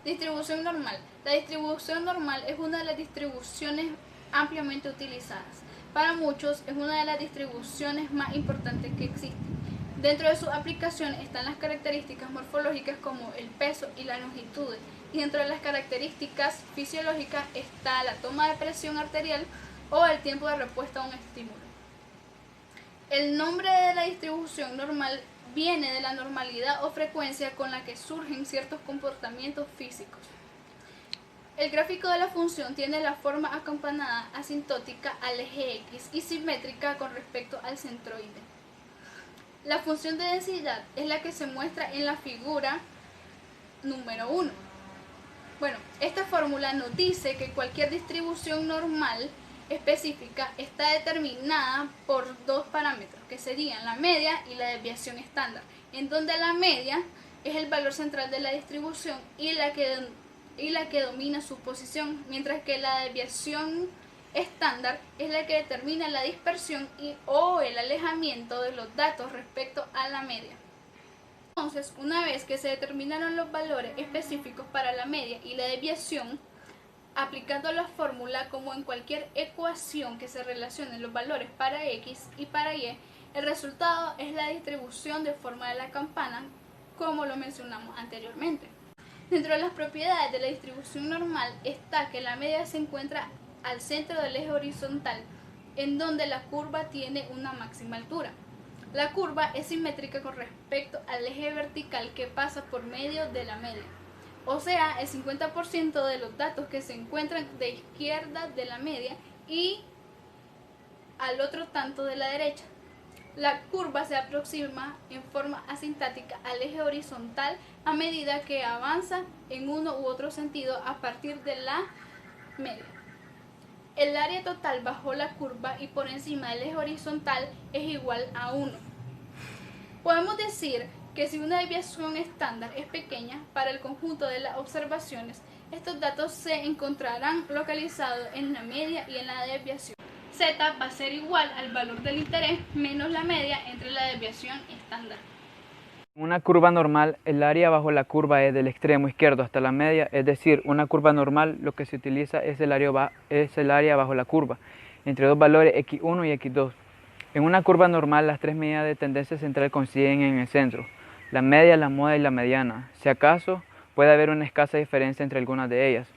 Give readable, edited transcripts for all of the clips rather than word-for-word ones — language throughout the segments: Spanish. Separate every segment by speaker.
Speaker 1: Distribución normal. La distribución normal es una de las distribuciones ampliamente utilizadas. Para muchos es una de las distribuciones más importantes que existen. Dentro de sus aplicaciones están las características morfológicas como el peso y la longitud. Y dentro de las características fisiológicas está la toma de presión arterial o el tiempo de respuesta a un estímulo. El nombre de la distribución normal viene de la normalidad o frecuencia con la que surgen ciertos comportamientos físicos. El gráfico de la función tiene la forma acampanada asintótica al eje X y simétrica con respecto al centroide. La función de densidad es la que se muestra en la figura número 1. Bueno, esta fórmula nos dice que cualquier distribución normal específica está determinada por dos parámetros, que serían la media y la desviación estándar, en donde la media es el valor central de la distribución y la que domina su posición, mientras que la desviación estándar es la que determina la dispersión o el alejamiento de los datos respecto a la media. Entonces, una vez que se determinaron los valores específicos para la media y la desviación, aplicando la fórmula como en cualquier ecuación que se relacionen los valores para X y para Y, el resultado es la distribución de forma de la campana, como lo mencionamos anteriormente. Dentro de las propiedades de la distribución normal está que la media se encuentra al centro del eje horizontal, en donde la curva tiene una máxima altura. La curva es simétrica con respecto al eje vertical que pasa por medio de la media. O sea, el 50% de los datos que se encuentran de izquierda de la media y al otro tanto de la derecha. La curva se aproxima en forma asintática al eje horizontal a medida que avanza en uno u otro sentido a partir de la media. El área total bajo la curva y por encima del eje horizontal es igual a 1. Podemos decir que si una desviación estándar es pequeña para el conjunto de las observaciones, estos datos se encontrarán localizados en la media y en la desviación. Z va a ser igual al valor del interés menos la media entre la desviación estándar.
Speaker 2: En una curva normal, el área bajo la curva es del extremo izquierdo hasta la media, es decir, una curva normal lo que se utiliza es el área bajo la curva, entre dos valores x1 y x2. En una curva normal, las tres medidas de tendencia central coinciden en el centro, la media, la moda y la mediana. Si acaso, puede haber una escasa diferencia entre algunas de ellas.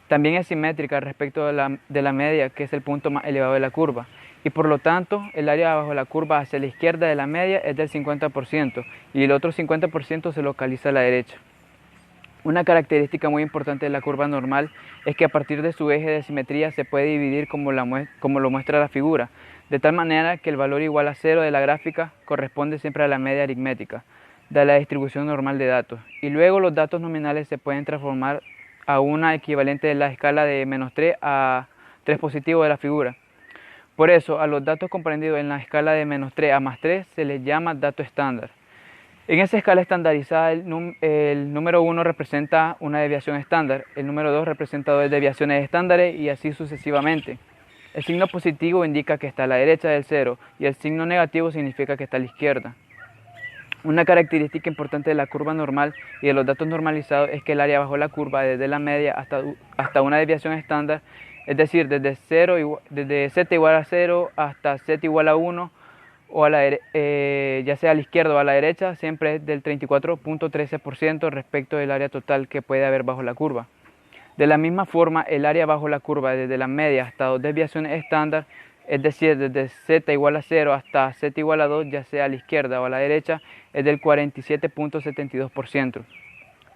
Speaker 2: También es simétrica respecto de la media, que es el punto más elevado de la curva, y por lo tanto, el área bajo la curva hacia la izquierda de la media es del 50% y el otro 50% se localiza a la derecha. Una característica muy importante de la curva normal es que a partir de su eje de simetría se puede dividir como lo muestra la figura, de tal manera que el valor igual a 0 de la gráfica corresponde siempre a la media aritmética de la distribución normal de datos, y luego los datos nominales se pueden transformar a una equivalente de la escala de -3 a 3 positivo de la figura. Por eso, a los datos comprendidos en la escala de -3 a +3 se les llama dato estándar. En esa escala estandarizada, el número 1 representa una desviación estándar, el número 2 representa 2 desviaciones estándares y así sucesivamente. El signo positivo indica que está a la derecha del 0 y el signo negativo significa que está a la izquierda. Una característica importante de la curva normal y de los datos normalizados es que el área bajo la curva, desde la media hasta una desviación estándar, es decir, desde z igual a 0 hasta z igual a 1, o ya sea a la izquierda o a la derecha, siempre es del 34.13% respecto del área total que puede haber bajo la curva. De la misma forma, el área bajo la curva desde la media hasta dos desviaciones estándar, es decir, desde z igual a 0 hasta z igual a 2, ya sea a la izquierda o a la derecha, es del 47.72%.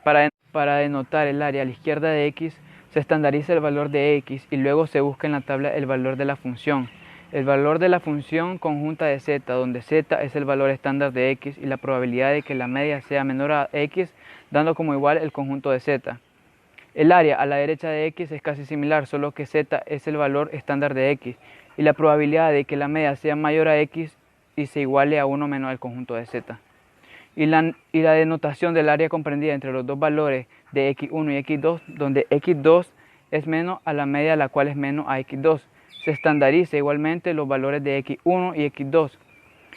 Speaker 2: Para denotar el área a la izquierda de x, se estandariza el valor de x y luego se busca en la tabla el valor de la función. El valor de la función conjunta de z, donde z es el valor estándar de x y la probabilidad de que la media sea menor a x, dando como igual el conjunto de z. El área a la derecha de x es casi similar, solo que z es el valor estándar de x y la probabilidad de que la media sea mayor a x y se iguale a 1 menos el conjunto de z. Y la denotación del área comprendida entre los dos valores de x1 y x2, donde x2 es menos a la media, la cual es menos a x2. Se estandariza igualmente los valores de x1 y x2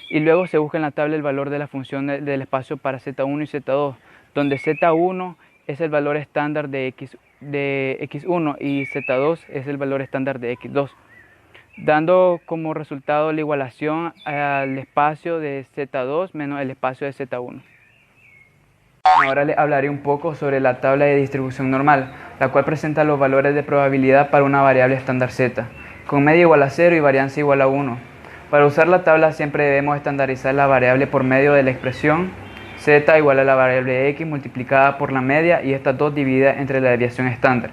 Speaker 2: y luego se busca en la tabla el valor de la función del espacio para z1 y z2, donde z1 es el valor estándar de x1 y z2 es el valor estándar de x2, dando como resultado la igualación al espacio de z2 menos el espacio de z1. Ahora les hablaré un poco sobre la tabla de distribución normal, la cual presenta los valores de probabilidad para una variable estándar z, con media igual a 0 y varianza igual a 1. Para usar la tabla siempre debemos estandarizar la variable por medio de la expresión z igual a la variable x multiplicada por la media y estas dos divididas entre la desviación estándar,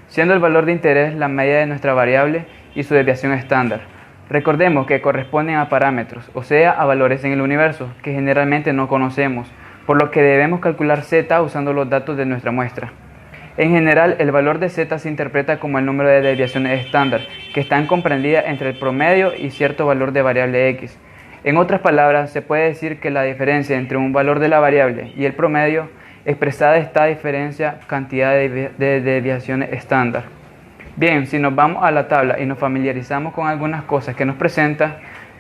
Speaker 2: siendo el valor de interés la media de nuestra variable y su desviación estándar. Recordemos que corresponden a parámetros, o sea, a valores en el universo, que generalmente no conocemos, por lo que debemos calcular z usando los datos de nuestra muestra. En general, el valor de z se interpreta como el número de desviaciones estándar, que están comprendidas entre el promedio y cierto valor de variable x. En otras palabras, se puede decir que la diferencia entre un valor de la variable y el promedio, expresada esta diferencia cantidad de desviaciones estándar. Bien, si nos vamos a la tabla y nos familiarizamos con algunas cosas que nos presenta,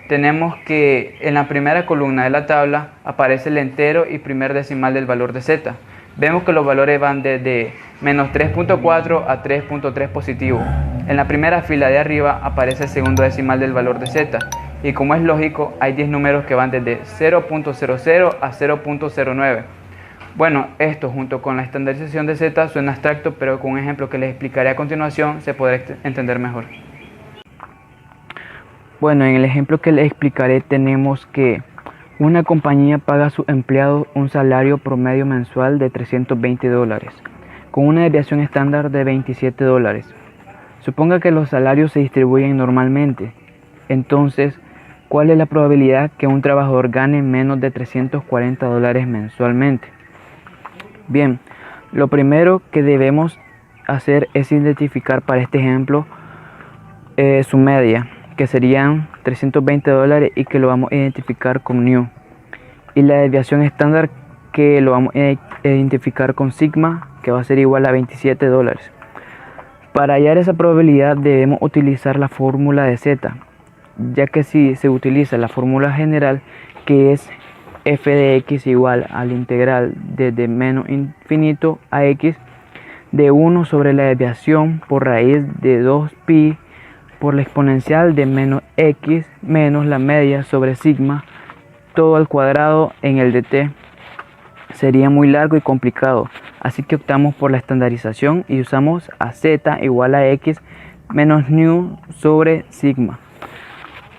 Speaker 2: tenemos que en la primera columna de la tabla aparece el entero y primer decimal del valor de z. Vemos que los valores van desde menos 3.4 a 3.3 positivo. En la primera fila de arriba aparece el segundo decimal del valor de z. Y como es lógico, hay 10 números que van desde 0.00 a 0.09. Bueno, esto junto con la estandarización de z suena abstracto, pero con un ejemplo que les explicaré a continuación se podrá entender mejor. Bueno, en el ejemplo que les explicaré tenemos que una compañía paga a sus empleados un salario promedio mensual de $320, con una desviación estándar de $27. Suponga que los salarios se distribuyen normalmente. Entonces, ¿cuál es la probabilidad que un trabajador gane menos de $340 mensualmente? Bien, lo primero que debemos hacer es identificar para este ejemplo su media, que serían $320 y que lo vamos a identificar con nu, y la desviación estándar que lo vamos a identificar con sigma, que va a ser igual a $27. Para hallar esa probabilidad debemos utilizar la fórmula de z, ya que si se utiliza la fórmula general, que es f de x igual al integral desde menos infinito a x de 1 sobre la desviación por raíz de 2pi por la exponencial de menos x menos la media sobre sigma todo al cuadrado en el dt, sería muy largo y complicado, así que optamos por la estandarización y usamos a z igual a x menos nu sobre sigma.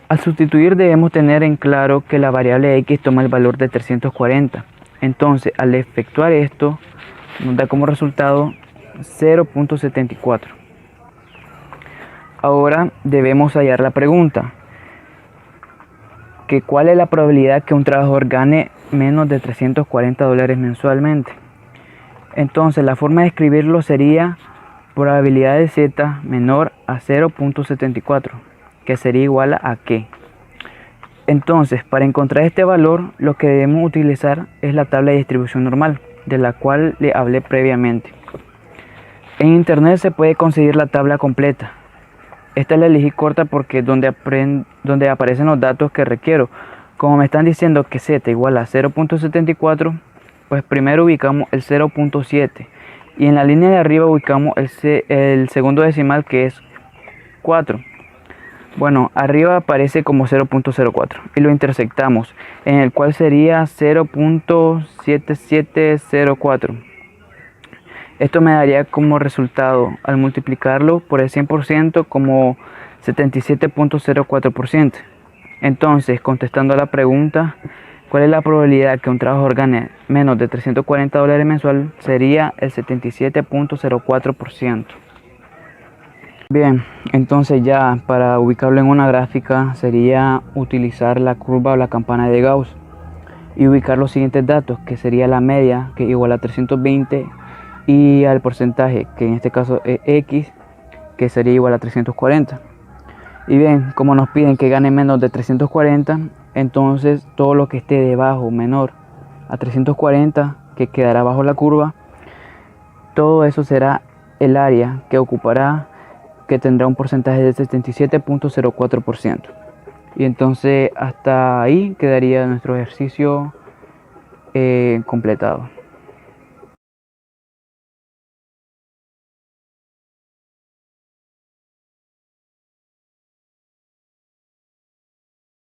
Speaker 2: Al sustituir debemos tener en claro que la variable x toma el valor de 340, entonces al efectuar esto nos da como resultado 0.74. Ahora debemos hallar la pregunta, que ¿cuál es la probabilidad que un trabajador gane menos de $340 mensualmente? Entonces la forma de escribirlo sería probabilidad de z menor a 0.74, que sería igual a ¿qué? Entonces, para encontrar este valor, lo que debemos utilizar es la tabla de distribución normal, de la cual le hablé previamente. En internet se puede conseguir la tabla completa. Esta la elegí corta porque es donde aparecen los datos que requiero. Como me están diciendo que z igual a 0.74, pues primero ubicamos el 0.7 y en la línea de arriba ubicamos el segundo decimal, que es 4. Bueno, arriba aparece como 0.04 y lo intersectamos, en el cual sería 0.7704. Esto me daría como resultado, al multiplicarlo por el 100%, como 77.04%. Entonces, contestando a la pregunta, ¿cuál es la probabilidad que un trabajador gane menos de $340 mensual? Sería el 77.04%. Bien, entonces ya para ubicarlo en una gráfica sería utilizar la curva o la campana de Gauss y ubicar los siguientes datos, que sería la media, que es igual a 320, y al porcentaje, que en este caso es x, que sería igual a 340. Y bien, como nos piden que gane menos de 340, entonces todo lo que esté debajo, menor a 340, que quedará bajo la curva, todo eso será el área que ocupará, que tendrá un porcentaje de 77.04%. Y entonces hasta ahí quedaría nuestro ejercicio completado.